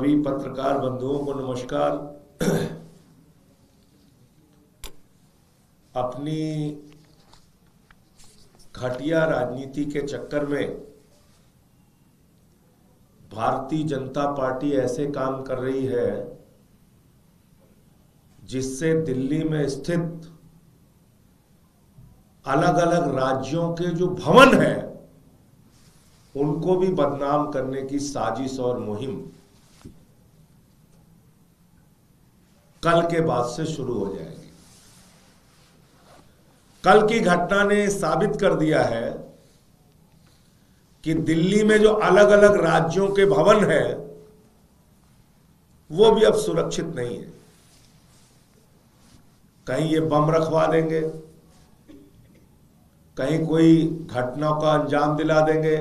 सभी पत्रकार बंधुओं को नमस्कार। अपनी घटिया राजनीति के चक्कर में भारतीय जनता पार्टी ऐसे काम कर रही है जिससे दिल्ली में स्थित अलग अलग राज्यों के जो भवन है उनको भी बदनाम करने की साजिश और मुहिम कल के बाद से शुरू हो जाएगी। कल की घटना ने साबित कर दिया है कि दिल्ली में जो अलग अलग राज्यों के भवन है वो भी अब सुरक्षित नहीं है। कहीं ये बम रखवा देंगे, कहीं कोई घटना का अंजाम दिला देंगे,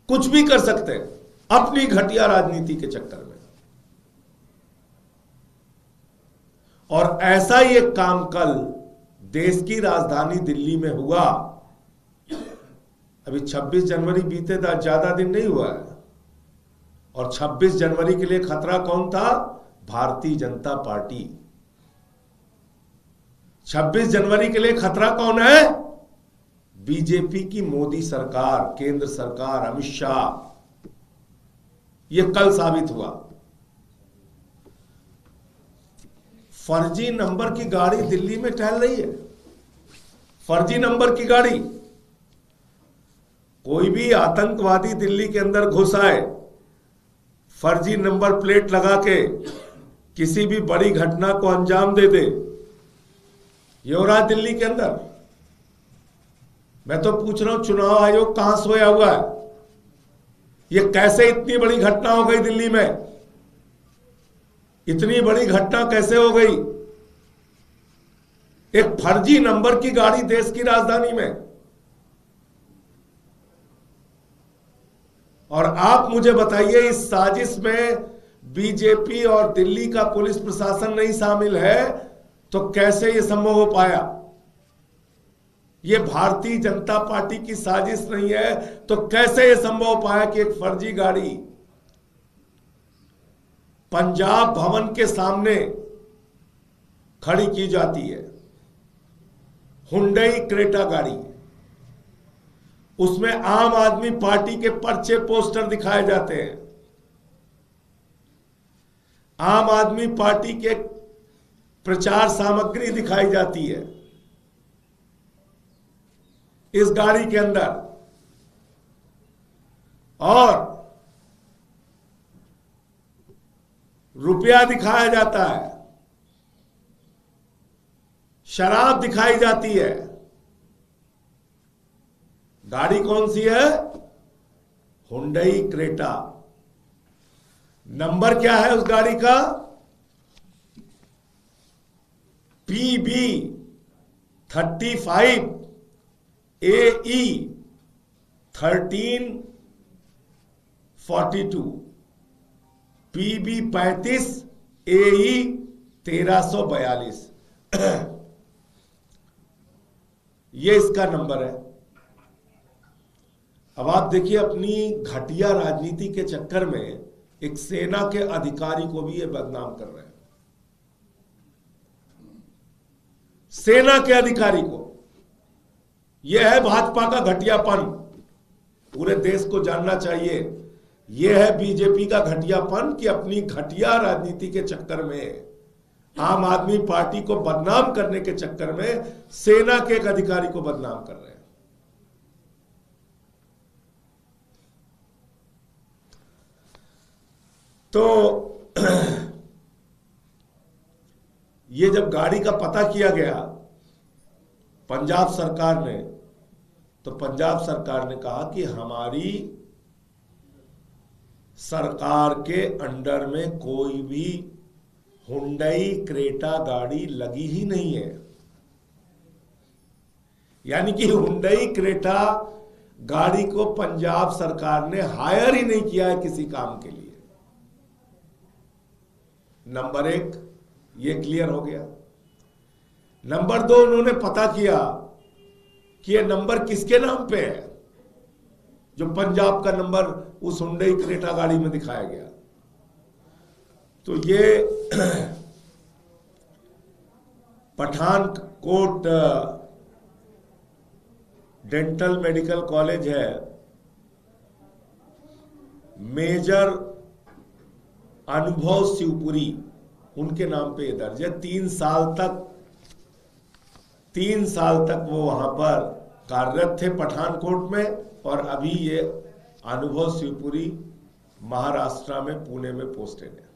कुछ भी कर सकते हैं अपनी घटिया राजनीति के चक्कर में। और ऐसा ही एक काम कल देश की राजधानी दिल्ली में हुआ। अभी 26 जनवरी बीते था, ज्यादा दिन नहीं हुआ है। और 26 जनवरी के लिए खतरा कौन था? भारतीय जनता पार्टी। 26 जनवरी के लिए खतरा कौन है? बीजेपी की मोदी सरकार, केंद्र सरकार, अमित शाह। यह कल साबित हुआ। फर्जी नंबर की गाड़ी दिल्ली में टहल रही है। फर्जी नंबर की गाड़ी। कोई भी आतंकवादी दिल्ली के अंदर घुस आए, फर्जी नंबर प्लेट लगा के किसी भी बड़ी घटना को अंजाम दे दे, ये हो रहा दिल्ली के अंदर। मैं तो पूछ रहा हूं, चुनाव आयोग कहां सोया हुआ है? ये कैसे इतनी बड़ी घटना हो गई दिल्ली में? इतनी बड़ी घटना कैसे हो गई? एक फर्जी नंबर की गाड़ी देश की राजधानी में। और आप मुझे बताइए, इस साजिश में बीजेपी और दिल्ली का पुलिस प्रशासन नहीं शामिल है तो कैसे यह संभव हो पाया? यह भारतीय जनता पार्टी की साजिश नहीं है तो कैसे यह संभव हो पाया कि एक फर्जी गाड़ी पंजाब भवन के सामने खड़ी की जाती है? हुंडई क्रेटा गाड़ी, उसमें आम आदमी पार्टी के पर्चे पोस्टर दिखाए जाते हैं, आम आदमी पार्टी के प्रचार सामग्री दिखाई जाती है इस गाड़ी के अंदर। और रुपया दिखाया जाता है, शराब दिखाई जाती है। गाड़ी कौन सी है? Hyundai Creta. नंबर क्या है उस गाड़ी का? PB 35 AE 1342, PB 35 AE 1342। ये इसका नंबर है। अब आप देखिए, अपनी घटिया राजनीति के चक्कर में एक सेना के अधिकारी को भी ये बदनाम कर रहे हैं। सेना के अधिकारी को। यह है भाजपा का घटियापन। पूरे देश को जानना चाहिए, यह है बीजेपी का घटियापन कि अपनी घटिया राजनीति के चक्कर में, आम आदमी पार्टी को बदनाम करने के चक्कर में सेना के एक अधिकारी को बदनाम कर रहे हैं। तो ये जब गाड़ी का पता किया गया पंजाब सरकार ने, तो पंजाब सरकार ने कहा कि हमारी सरकार के अंडर में कोई भी हुंडई क्रेटा गाड़ी लगी ही नहीं है। यानी कि हुंडई क्रेटा गाड़ी को पंजाब सरकार ने हायर ही नहीं किया है किसी काम के लिए। नंबर एक, ये क्लियर हो गया। नंबर दो, उन्होंने पता किया कि ये नंबर किसके नाम पे है। जो पंजाब का नंबर उस हुंडई क्रेटा गाड़ी में दिखाया गया। तो ये पठानकोट डेंटल मेडिकल कॉलेज है, मेजर अनुभव शिवपुरी उनके नाम पे ये दर्ज है। 3 साल तक वो वहां पर कार्यरत थे पठानकोट में, और अभी ये अनुभव शिवपुरी महाराष्ट्र में पुणे में पोस्टेड है।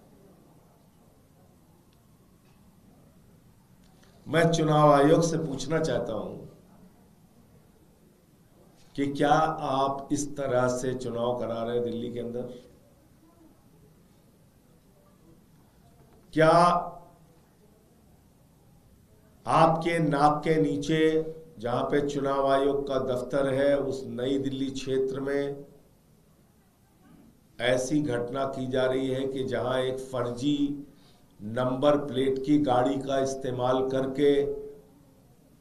मैं चुनाव आयोग से पूछना चाहता हूं कि क्या आप इस तरह से चुनाव करा रहे हैं दिल्ली के अंदर? क्या आपके नाक के नीचे जहां पे चुनाव आयोग का दफ्तर है, उस नई दिल्ली क्षेत्र में ऐसी घटना की जा रही है कि जहां एक फर्जी नंबर प्लेट की गाड़ी का इस्तेमाल करके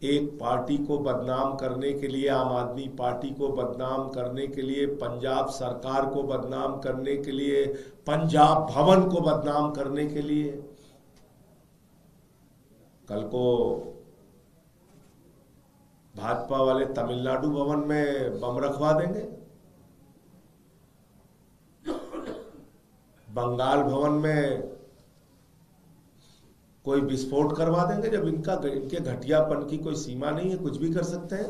एक पार्टी को बदनाम करने के लिए, आम आदमी पार्टी को बदनाम करने के लिए, पंजाब सरकार को बदनाम करने के लिए, पंजाब भवन को बदनाम करने के लिए, कल को भाजपा वाले तमिलनाडु भवन में बम रखवा देंगे, बंगाल भवन में कोई विस्फोट करवा देंगे। जब इनके घटियापन की कोई सीमा नहीं है, कुछ भी कर सकते हैं।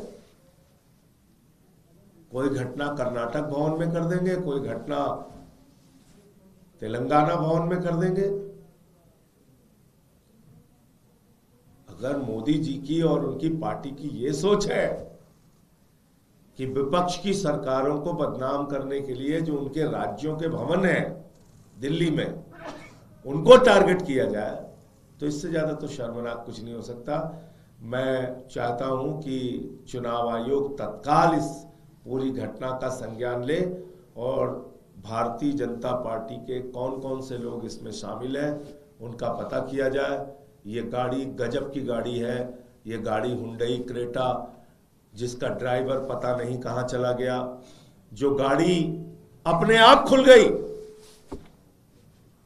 कोई घटना कर्नाटक भवन में कर देंगे, कोई घटना तेलंगाना भवन में कर देंगे। अगर मोदी जी की और उनकी पार्टी की ये सोच है कि विपक्ष की सरकारों को बदनाम करने के लिए जो उनके राज्यों के भवन हैं दिल्ली में, उनको टारगेट किया जाए, तो इससे ज्यादा तो शर्मनाक कुछ नहीं हो सकता। मैं चाहता हूं कि चुनाव आयोग तत्काल इस पूरी घटना का संज्ञान ले और भारतीय जनता पार्टी के कौन कौन से लोग इसमें शामिल हैं उनका पता किया जाए। ये गाड़ी गजब की गाड़ी है। ये गाड़ी हुंडई क्रेटा, जिसका ड्राइवर पता नहीं कहां चला गया, जो गाड़ी अपने आप खुल गई।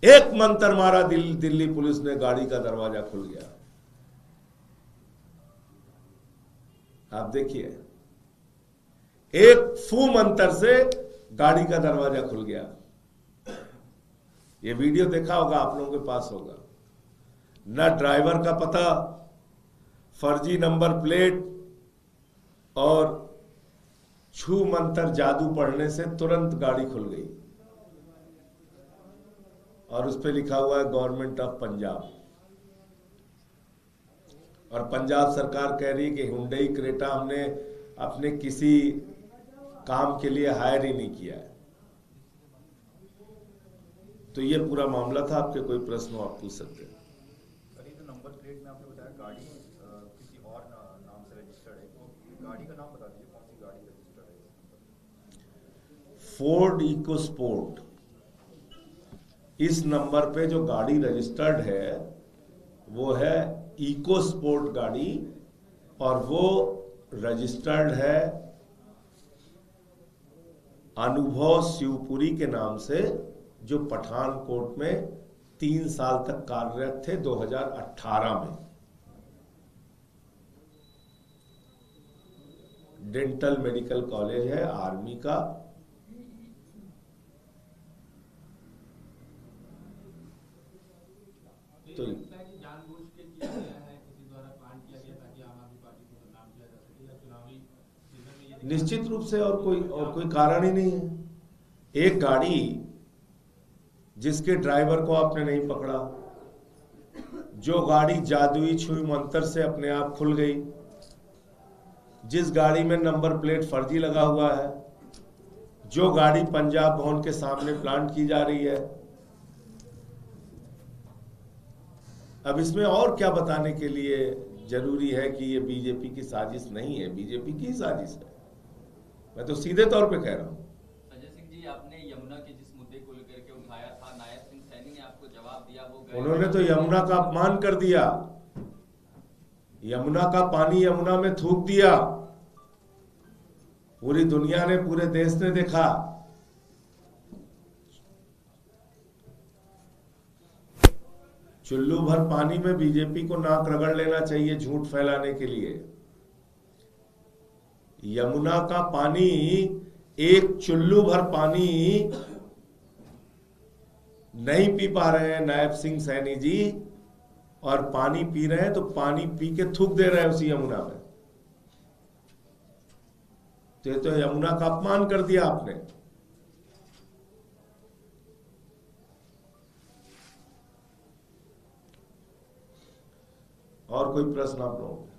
एक मंत्र मारा, दिल्ली पुलिस ने, गाड़ी का दरवाजा खुल गया। आप देखिए, एक फू मंत्र से गाड़ी का दरवाजा खुल गया। ये वीडियो देखा होगा, आप लोगों के पास होगा। न ड्राइवर का पता, फर्जी नंबर प्लेट, और छू मंत्र जादू पढ़ने से तुरंत गाड़ी खुल गई और उस पर लिखा हुआ है गवर्नमेंट ऑफ पंजाब। और पंजाब सरकार कह रही है कि हुंडई क्रेटा हमने अपने किसी काम के लिए हायर ही नहीं किया है। तो ये पूरा मामला था। आपके कोई प्रश्न आप पूछ सकते हैं। नंबर प्लेट में आपने बताया गाड़ी किसी और नाम से रजिस्टर्ड है, तो गाड़ी का नाम बता दीजिए, कौन सी गाड़ी रजिस्टर्ड है? Ford EcoSport. इस नंबर पे जो गाड़ी रजिस्टर्ड है वो है इकोस्पोर्ट गाड़ी, और वो रजिस्टर्ड है अनुभव शिवपुरी के नाम से, जो पठानकोट में 3 साल तक कार्यरत थे 2018 में। डेंटल मेडिकल कॉलेज है आर्मी का। तो जानबूझ के किया गया है, किसी द्वारा प्लान किया गया ताकि आम आदमी पार्टी को बदनाम किया जा सके, या चुनावी सीजन में ये निश्चित रूप से और कोई कारण ही नहीं है। एक गाड़ी जिसके ड्राइवर को आपने नहीं पकड़ा, जो गाड़ी जादुई छुई मंत्र से अपने आप खुल गई, जिस गाड़ी में नंबर प्लेट फर्जी लगा हुआ है, जो गाड़ी पंजाब भवन के सामने प्लांट की जा रही है। अब इसमें और क्या बताने के लिए जरूरी है कि ये बीजेपी की साजिश नहीं है? बीजेपी की साजिश है, मैं तो सीधे तौर पे कह रहा हूं। संजय सिंह जी, आपने यमुना के जिस मुद्दे को लेकर के उठाया था, नायब सिंह सैनी ने आपको जवाब दिया। वो उन्होंने तो यमुना का अपमान कर दिया, यमुना का पानी यमुना में थूक दिया। पूरी दुनिया ने, पूरे देश ने देखा चुल्लू भर पानी में बीजेपी को नाक रगड़ लेना चाहिए झूठ फैलाने के लिए। यमुना का पानी, एक चुल्लू भर पानी नहीं पी पा रहे हैं नायब सिंह सैनी जी, और पानी पी रहे हैं तो पानी पी के थूक दे रहे हैं उसी यमुना में। तो ये तो यमुना का अपमान कर दिया आपने। और कोई प्रश्न आप लोगों को?